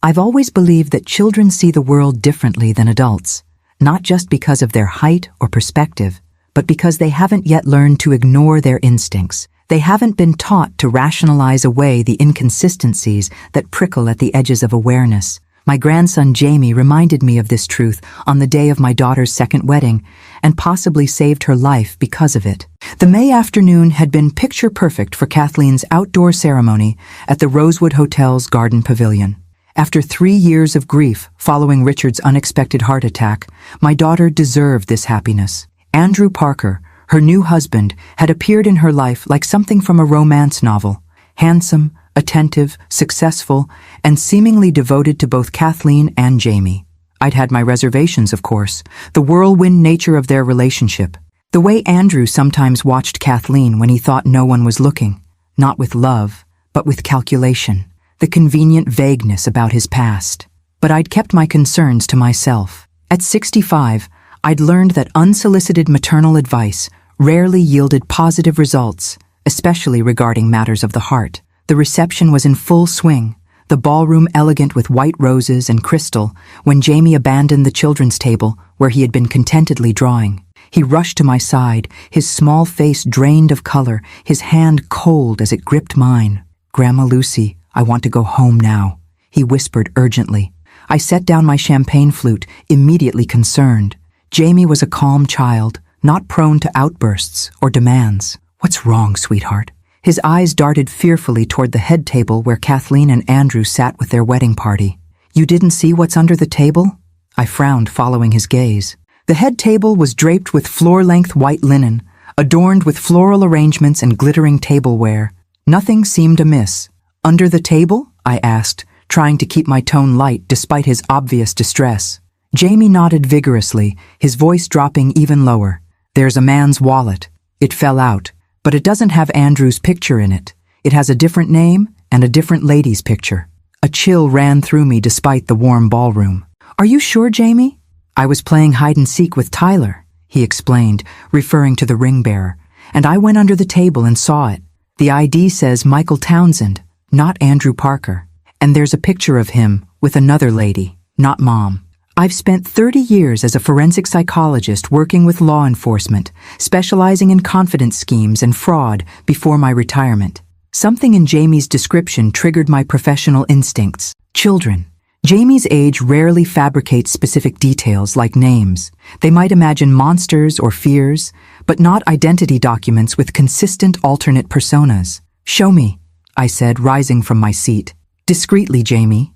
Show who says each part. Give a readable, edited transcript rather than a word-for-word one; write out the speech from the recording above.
Speaker 1: I've always believed that children see the world differently than adults, not just because of their height or perspective, but because they haven't yet learned to ignore their instincts. They haven't been taught to rationalize away the inconsistencies that prickle at the edges of awareness. My grandson Jamie reminded me of this truth on the day of my daughter's second wedding, and possibly saved her life because of it. The May afternoon had been picture perfect for Kathleen's outdoor ceremony at the Rosewood Hotel's Garden Pavilion. After 3 years of grief following Richard's unexpected heart attack, my daughter deserved this happiness. Andrew Parker, her new husband, had appeared in her life like something from a romance novel. Handsome, attentive, successful, and seemingly devoted to both Kathleen and Jamie. I'd had my reservations, of course, the whirlwind nature of their relationship. The way Andrew sometimes watched Kathleen when he thought no one was looking, not with love, but with calculation. The convenient vagueness about his past. But I'd kept my concerns to myself. At 65, I'd learned that unsolicited maternal advice rarely yielded positive results, especially regarding matters of the heart. The reception was in full swing, the ballroom elegant with white roses and crystal, when Jamie abandoned the children's table where he had been contentedly drawing. He rushed to my side, his small face drained of color, his hand cold as it gripped mine. "Grandma Lucy, I want to go home now," he whispered urgently. I set down my champagne flute, immediately concerned. Jamie was a calm child, not prone to outbursts or demands. "What's wrong, sweetheart?" His eyes darted fearfully toward the head table where Kathleen and Andrew sat with their wedding party. "You didn't see what's under the table?" I frowned, following his gaze. The head table was draped with floor-length white linen, adorned with floral arrangements and glittering tableware. Nothing seemed amiss. "Under the table?" I asked, trying to keep my tone light despite his obvious distress. Jamie nodded vigorously, his voice dropping even lower. "There's a man's wallet. It fell out, but it doesn't have Andrew's picture in it. It has a different name and a different lady's picture." A chill ran through me despite the warm ballroom. "Are you sure, Jamie?" "I was playing hide-and-seek with Tyler," he explained, referring to the ring bearer, "and I went under the table and saw it. The ID says Michael Townsend, not Andrew Parker. And there's a picture of him with another lady, not Mom. I've spent 30 years as a forensic psychologist working with law enforcement, specializing in confidence schemes and fraud before my retirement. Something in Jamie's description triggered my professional instincts. Children. Jamie's age rarely fabricates specific details like names. They might imagine monsters or fears, but not identity documents with consistent alternate personas. "Show me," I said, rising from my seat. "Discreetly, Jamie,"